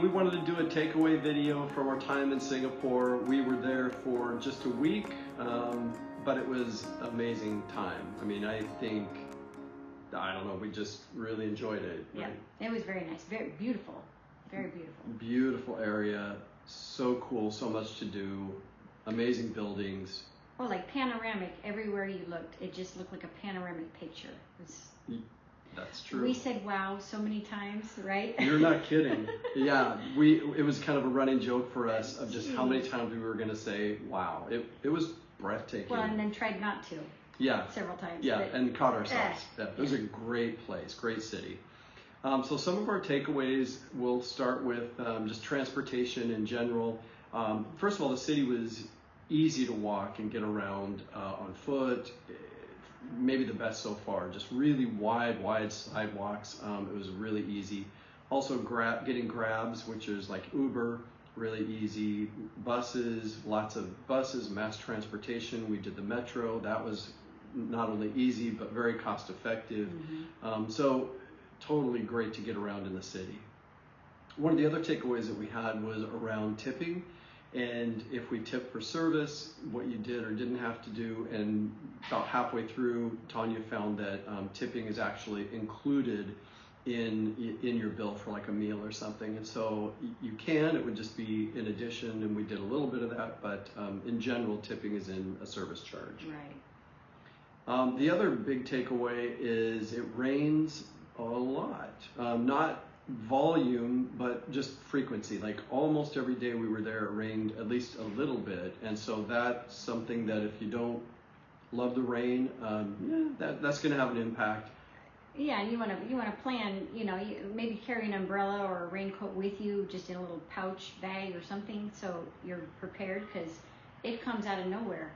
we wanted to do a takeaway video from our time in Singapore. We were there for just a week, but it was an amazing time. I mean, I don't know, we just really enjoyed it. Yeah, right? It was very nice, very beautiful, very beautiful. Beautiful area, so cool, so much to do, amazing buildings. Well, like panoramic, everywhere you looked, it just looked like a panoramic picture. That's true. We said wow so many times, right? You're not kidding. Yeah, it was kind of a running joke for us of just how many times we were going to say wow. It was breathtaking. Well, and then tried not to. Yeah. Several times. Yeah, but, and caught ourselves. It was a great place, great city. So some of our takeaways, we'll start with just transportation in general. First of all, the city was easy to walk and get around on foot. Maybe the best so far. Just really wide sidewalks. It was really easy. Also, getting grabs, which is like Uber, really easy. Buses, lots of buses, mass transportation. We did the metro. That was not only easy but very cost effective. Mm-hmm. So totally great to get around in the city. One of the other takeaways that we had was around tipping. And if we tipped for service, what you did or didn't have to do, and about halfway through, Tanya found that tipping is actually included in your bill for like a meal or something. And so you can, it would just be in addition, and we did a little bit of that, but in general, tipping is in a service charge. Right. The other big takeaway is it rains a lot. Not volume, but just frequency. Like almost every day we were there, it rained at least a little bit, and so that's something that if you don't love the rain, that's going to have an impact. Yeah, and you want to plan. Maybe carry an umbrella or a raincoat with you, just in a little pouch bag or something, so you're prepared because it comes out of nowhere.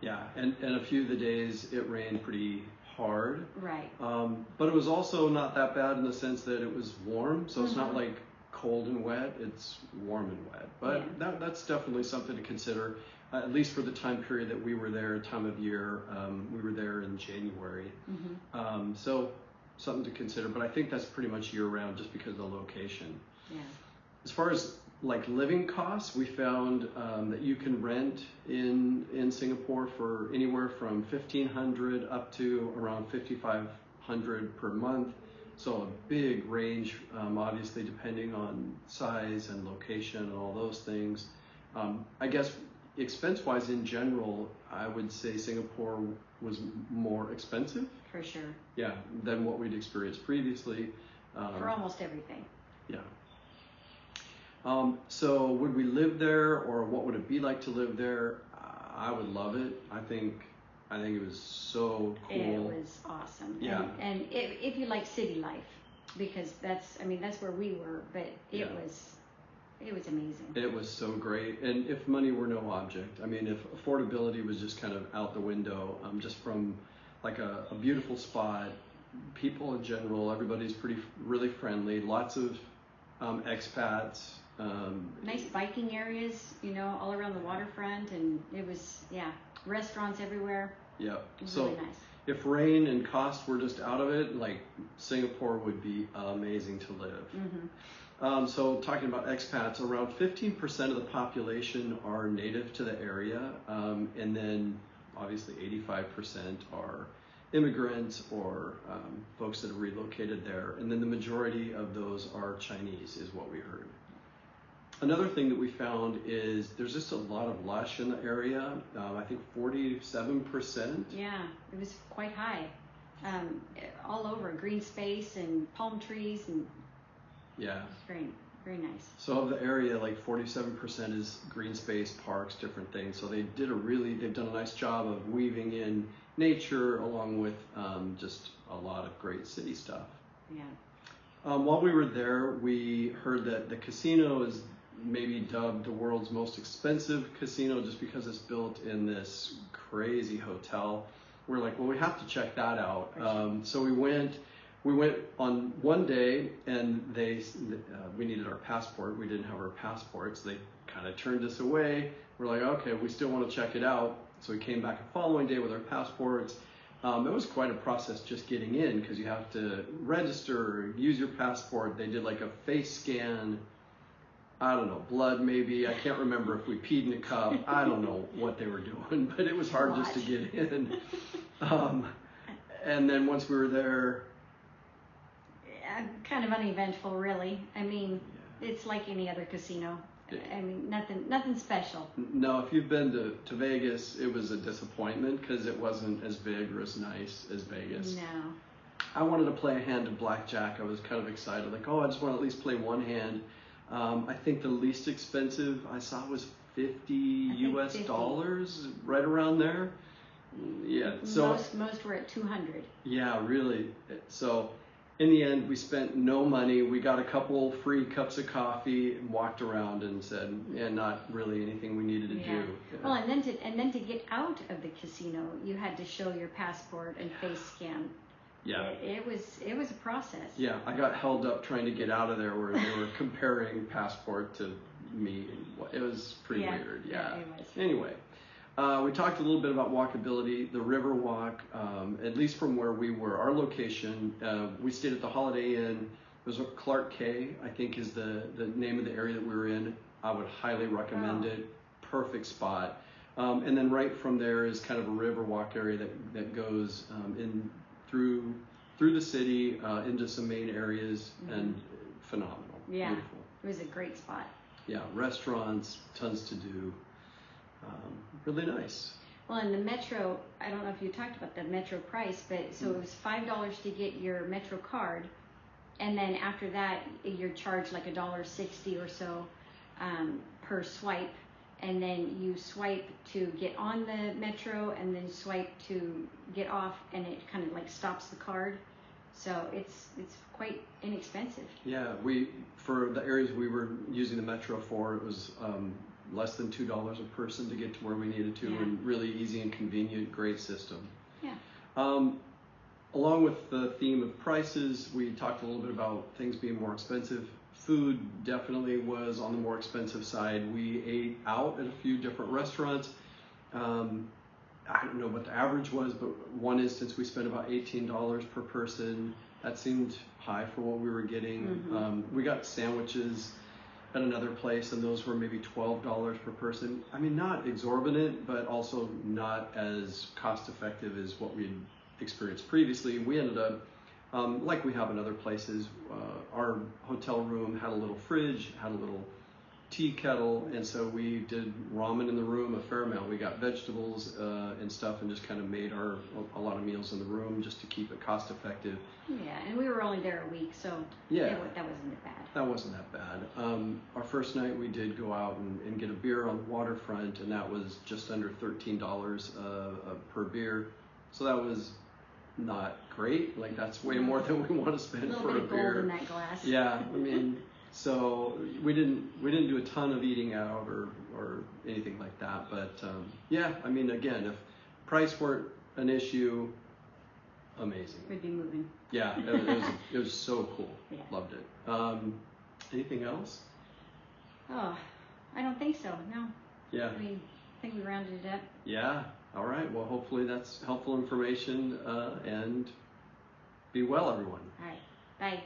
Yeah, and a few of the days it rained pretty hard. Right. But it was also not that bad in the sense that it was warm, so it's not Mm-hmm. like cold and wet, it's warm and wet. But yeah. that's definitely something to consider, at least for the time period that we were there, time of year. We were there in January. Mm-hmm. So something to consider, but I think that's pretty much year round just because of the location. Yeah. As far as like living costs, we found that you can rent in Singapore for anywhere from $1,500 up to around $5,500 per month. So a big range, obviously depending on size and location and all those things. I guess expense-wise in general, I would say Singapore was more expensive. For sure. Yeah, than what we'd experienced previously. For almost everything. Yeah. So would we live there, or what would it be like to live there? I would love it. I think it was so cool. It was awesome. Yeah. And if you like city life, because that's where we were, but it was amazing. It was so great. And if money were no object, I mean, if affordability was just kind of out the window, just from like a beautiful spot, people in general, everybody's really friendly, lots of expats. Nice biking areas, all around the waterfront, and it was, restaurants everywhere. Yeah. It was So really nice. if rain and cost were just out of it, like Singapore would be amazing to live. Mm-hmm. So talking about expats, around 15% of the population are native to the area, and then obviously 85% are immigrants or folks that have relocated there, and then the majority of those are Chinese, is what we heard. Another thing that we found is there's just a lot of lush in the area. I think 47%. Yeah, it was quite high. All over, green space and palm trees, and yeah, it's very, very nice. So of the area, like 47% is green space, parks, different things. So they've done a nice job of weaving in nature along with just a lot of great city stuff. Yeah. While we were there, we heard that the casino is maybe dubbed the world's most expensive casino just because it's built in this crazy hotel. We're like, well, we have to check that out. So we went on one day, and we needed our passport. We didn't have our passports. They kind of turned us away. We're like, okay, we still want to check it out. So we came back the following day with our passports. It was quite a process just getting in because you have to register, use your passport. They did like a face scan. I don't know, blood maybe. I can't remember if we peed in a cup. I don't know what they were doing, but it was hard just to get in. And then once we were there, kind of uneventful, really. I mean, it's like any other casino. I mean, nothing special. No, if you've been to Vegas, it was a disappointment because it wasn't as big or as nice as Vegas. No. I wanted to play a hand of blackjack. I was kind of excited, like, oh, I just want to at least play one hand. I think the least expensive I saw was $50, right around there. Yeah. So most were at 200. Yeah, really. So in the end, we spent no money. We got a couple free cups of coffee and walked around and said, yeah, not really anything we needed to do. Yeah. Well, and then to get out of the casino, you had to show your passport and face scan. Yeah. It was a process. Yeah, I got held up trying to get out of there where they were comparing passport to me. It was pretty weird. Yeah. It was. Anyway, we talked a little bit about walkability, the river walk, at least from where we were. Our location, we stayed at the Holiday Inn. It was Clark K, I think is the name of the area that we were in. I would highly recommend it. Perfect spot. And then right from there is kind of a river walk area that goes in through the city into some main areas, and phenomenal. Yeah, beautiful. It was a great spot. Yeah, restaurants, tons to do. Really nice. Well, in the Metro, I don't know if you talked about the Metro price, but so it was $5 to get your Metro card, and then after that, you're charged like $1.60 or so per swipe. And then you swipe to get on the Metro, and then swipe to get off, and it kind of like stops the card. So it's quite inexpensive. Yeah, for the areas we were using the Metro for, it was less than $2 a person to get to where we needed to, and really easy and convenient, great system. Yeah. Along with the theme of prices, we talked a little bit about things being more expensive. Food definitely was on the more expensive side. We ate out at a few different restaurants. I don't know what the average was, but one instance we spent about $18 per person. That seemed high for what we were getting. We got sandwiches at another place, and those were maybe $12 per person. I mean, not exorbitant, but also not as cost effective as what we'd experienced previously. We ended up, like we have in other places, our hotel room had a little fridge, had a little tea kettle, and so we did ramen in the room a fair amount. We got vegetables and stuff, and just kind of made a lot of meals in the room just to keep it cost effective. Yeah, and we were only there a week, so that wasn't that bad. That wasn't that bad. Our first night we did go out and get a beer on the waterfront, and that was just under $13 per beer. So that was not great. Like, that's way more than we want to spend for a beer. A little bit of gold in that glass. Yeah, I mean, so we didn't do a ton of eating out or anything like that. But yeah, I mean, again, if price weren't an issue, amazing. We'd be moving. Yeah, it was so cool. Yeah. Loved it. Anything else? Oh, I don't think so. No. Yeah. I mean, I think we rounded it up. Yeah. All right. Well, hopefully that's helpful information, and be well, everyone. All right. Bye.